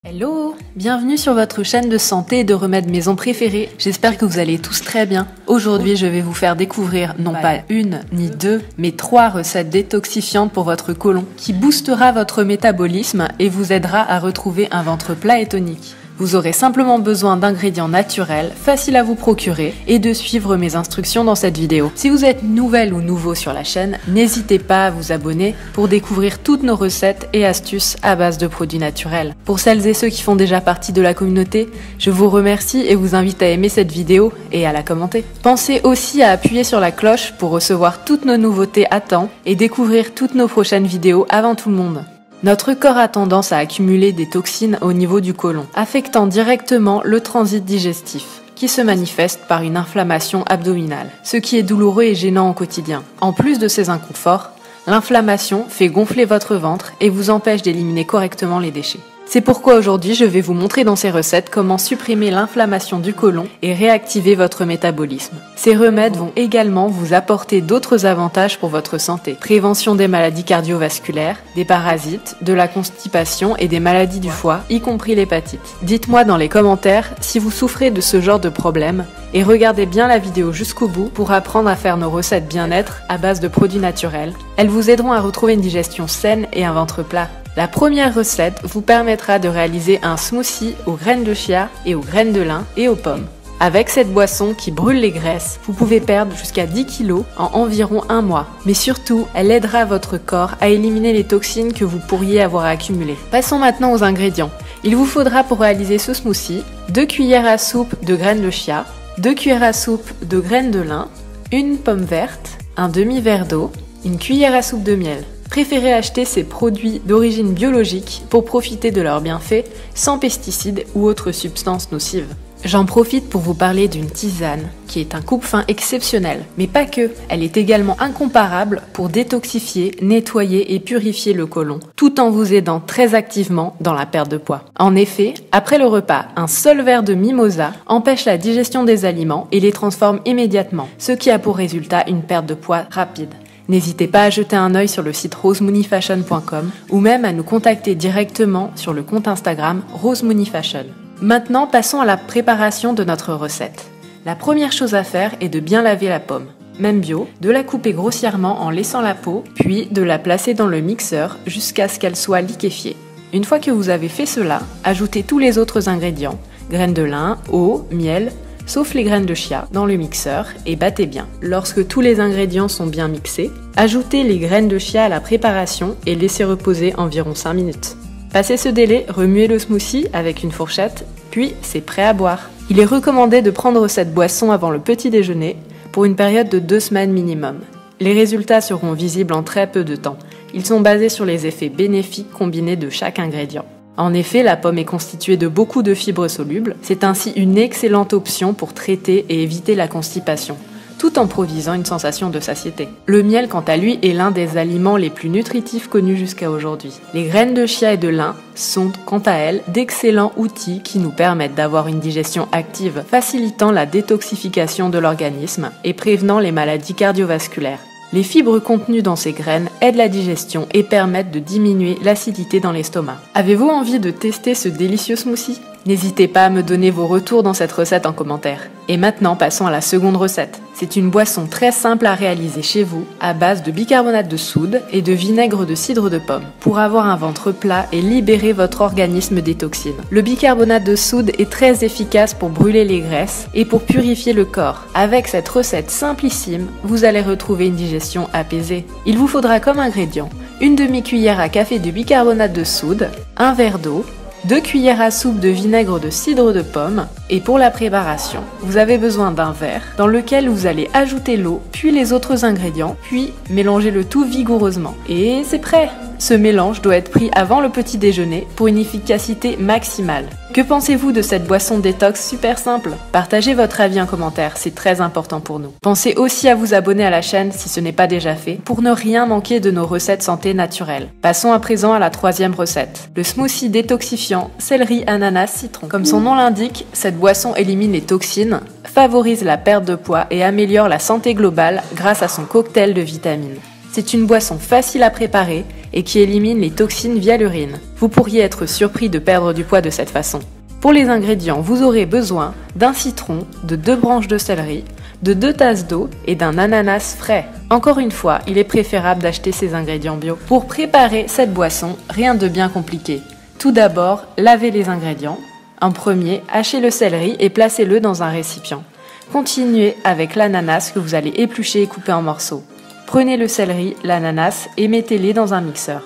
Hello, bienvenue sur votre chaîne de santé et de remèdes maison préférée. J'espère que vous allez tous très bien. Aujourd'hui, je vais vous faire découvrir non pas une ni deux, mais 3 recettes détoxifiantes pour votre côlon qui boostera votre métabolisme et vous aidera à retrouver un ventre plat et tonique. Vous aurez simplement besoin d'ingrédients naturels, faciles à vous procurer et de suivre mes instructions dans cette vidéo. Si vous êtes nouvelle ou nouveau sur la chaîne, n'hésitez pas à vous abonner pour découvrir toutes nos recettes et astuces à base de produits naturels. Pour celles et ceux qui font déjà partie de la communauté, je vous remercie et vous invite à aimer cette vidéo et à la commenter. Pensez aussi à appuyer sur la cloche pour recevoir toutes nos nouveautés à temps et découvrir toutes nos prochaines vidéos avant tout le monde. Notre corps a tendance à accumuler des toxines au niveau du côlon, affectant directement le transit digestif, qui se manifeste par une inflammation abdominale, ce qui est douloureux et gênant au quotidien. En plus de ces inconforts, l'inflammation fait gonfler votre ventre et vous empêche d'éliminer correctement les déchets. C'est pourquoi aujourd'hui je vais vous montrer dans ces recettes comment supprimer l'inflammation du côlon et réactiver votre métabolisme. Ces remèdes vont également vous apporter d'autres avantages pour votre santé. Prévention des maladies cardiovasculaires, des parasites, de la constipation et des maladies du foie, y compris l'hépatite. Dites-moi dans les commentaires si vous souffrez de ce genre de problème et regardez bien la vidéo jusqu'au bout pour apprendre à faire nos recettes bien-être à base de produits naturels. Elles vous aideront à retrouver une digestion saine et un ventre plat. La première recette vous permettra de réaliser un smoothie aux graines de chia et aux graines de lin et aux pommes. Avec cette boisson qui brûle les graisses, vous pouvez perdre jusqu'à 10 kg en environ 1 mois. Mais surtout, elle aidera votre corps à éliminer les toxines que vous pourriez avoir accumulées. Passons maintenant aux ingrédients. Il vous faudra pour réaliser ce smoothie 2 cuillères à soupe de graines de chia, 2 cuillères à soupe de graines de lin, une pomme verte, un demi-verre d'eau, une cuillère à soupe de miel. Préférez acheter ces produits d'origine biologique pour profiter de leurs bienfaits sans pesticides ou autres substances nocives. J'en profite pour vous parler d'une tisane qui est un coupe-faim exceptionnel, mais pas que. Elle est également incomparable pour détoxifier, nettoyer et purifier le côlon, tout en vous aidant très activement dans la perte de poids. En effet, après le repas, un seul verre de mimosa empêche la digestion des aliments et les transforme immédiatement, ce qui a pour résultat une perte de poids rapide. N'hésitez pas à jeter un œil sur le site rosemooneyfashion.com ou même à nous contacter directement sur le compte Instagram rosemooneyfashion. Maintenant, passons à la préparation de notre recette. La première chose à faire est de bien laver la pomme, même bio, de la couper grossièrement en laissant la peau, puis de la placer dans le mixeur jusqu'à ce qu'elle soit liquéfiée. Une fois que vous avez fait cela, ajoutez tous les autres ingrédients, graines de lin, eau, miel, sauf les graines de chia, dans le mixeur et battez bien. Lorsque tous les ingrédients sont bien mixés, ajoutez les graines de chia à la préparation et laissez reposer environ 5 minutes. Passé ce délai, remuez le smoothie avec une fourchette, puis c'est prêt à boire. Il est recommandé de prendre cette boisson avant le petit déjeuner pour une période de 2 semaines minimum. Les résultats seront visibles en très peu de temps. Ils sont basés sur les effets bénéfiques combinés de chaque ingrédient. En effet, la pomme est constituée de beaucoup de fibres solubles. C'est ainsi une excellente option pour traiter et éviter la constipation, tout en produisant une sensation de satiété. Le miel, quant à lui, est l'un des aliments les plus nutritifs connus jusqu'à aujourd'hui. Les graines de chia et de lin sont, quant à elles, d'excellents outils qui nous permettent d'avoir une digestion active, facilitant la détoxification de l'organisme et prévenant les maladies cardiovasculaires. Les fibres contenues dans ces graines aident la digestion et permettent de diminuer l'acidité dans l'estomac. Avez-vous envie de tester ce délicieux smoothie ? N'hésitez pas à me donner vos retours dans cette recette en commentaire. Et maintenant, passons à la seconde recette. C'est une boisson très simple à réaliser chez vous, à base de bicarbonate de soude et de vinaigre de cidre de pomme, pour avoir un ventre plat et libérer votre organisme des toxines. Le bicarbonate de soude est très efficace pour brûler les graisses et pour purifier le corps. Avec cette recette simplissime, vous allez retrouver une digestion apaisée. Il vous faudra comme ingrédients une demi-cuillère à café de bicarbonate de soude, un verre d'eau, 2 cuillères à soupe de vinaigre de cidre de pomme et pour la préparation, vous avez besoin d'un verre dans lequel vous allez ajouter l'eau, puis les autres ingrédients, puis mélanger le tout vigoureusement. Et c'est prêt! Ce mélange doit être pris avant le petit déjeuner pour une efficacité maximale. Que pensez-vous de cette boisson détox super simple? Partagez votre avis en commentaire, c'est très important pour nous. Pensez aussi à vous abonner à la chaîne si ce n'est pas déjà fait pour ne rien manquer de nos recettes santé naturelles. Passons à présent à la troisième recette. Le smoothie détoxifiant céleri, ananas, citron. Comme son nom l'indique, cette boisson élimine les toxines, favorise la perte de poids et améliore la santé globale grâce à son cocktail de vitamines. C'est une boisson facile à préparer et qui élimine les toxines via l'urine. Vous pourriez être surpris de perdre du poids de cette façon. Pour les ingrédients, vous aurez besoin d'un citron, de 2 branches de céleri, de 2 tasses d'eau et d'un ananas frais. Encore une fois, il est préférable d'acheter ces ingrédients bio. Pour préparer cette boisson, rien de bien compliqué. Tout d'abord, lavez les ingrédients. En premier, hachez le céleri et placez-le dans un récipient. Continuez avec l'ananas que vous allez éplucher et couper en morceaux. Prenez le céleri, l'ananas et mettez-les dans un mixeur.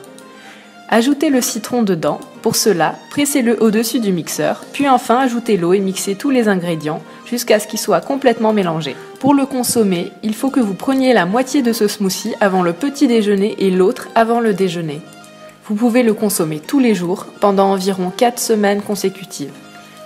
Ajoutez le citron dedans. Pour cela, pressez-le au-dessus du mixeur, puis enfin ajoutez l'eau et mixez tous les ingrédients jusqu'à ce qu'ils soient complètement mélangés. Pour le consommer, il faut que vous preniez la moitié de ce smoothie avant le petit déjeuner et l'autre avant le déjeuner. Vous pouvez le consommer tous les jours pendant environ 4 semaines consécutives.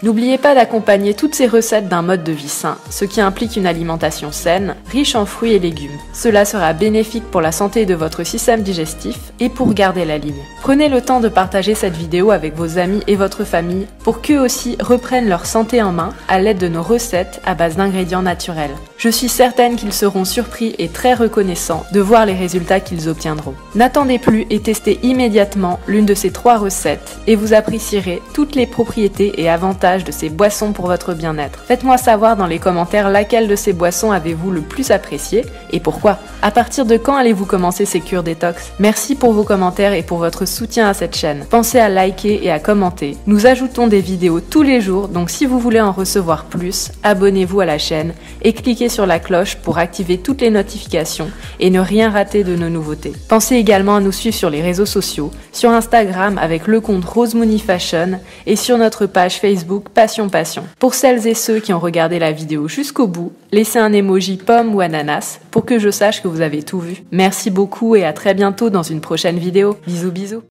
N'oubliez pas d'accompagner toutes ces recettes d'un mode de vie sain, ce qui implique une alimentation saine, riche en fruits et légumes. Cela sera bénéfique pour la santé de votre système digestif et pour garder la ligne. Prenez le temps de partager cette vidéo avec vos amis et votre famille pour qu'eux aussi reprennent leur santé en main à l'aide de nos recettes à base d'ingrédients naturels. Je suis certaine qu'ils seront surpris et très reconnaissants de voir les résultats qu'ils obtiendront. N'attendez plus et testez immédiatement l'une de ces 3 recettes et vous apprécierez toutes les propriétés et avantages de ces boissons pour votre bien-être. Faites-moi savoir dans les commentaires laquelle de ces boissons avez-vous le plus apprécié et pourquoi. À partir de quand allez-vous commencer ces cures détox? Merci pour vos commentaires et pour votre soutien à cette chaîne. Pensez à liker et à commenter. Nous ajoutons des vidéos tous les jours, donc si vous voulez en recevoir plus, abonnez-vous à la chaîne et cliquez sur la cloche pour activer toutes les notifications et ne rien rater de nos nouveautés. Pensez également à nous suivre sur les réseaux sociaux, sur Instagram avec le compte Rosemooney Fashion et sur notre page Facebook Passion Passion. Pour celles et ceux qui ont regardé la vidéo jusqu'au bout, laissez un emoji pomme ou ananas pour que je sache que vous avez tout vu. Merci beaucoup et à très bientôt dans une prochaine vidéo. Bisous bisous.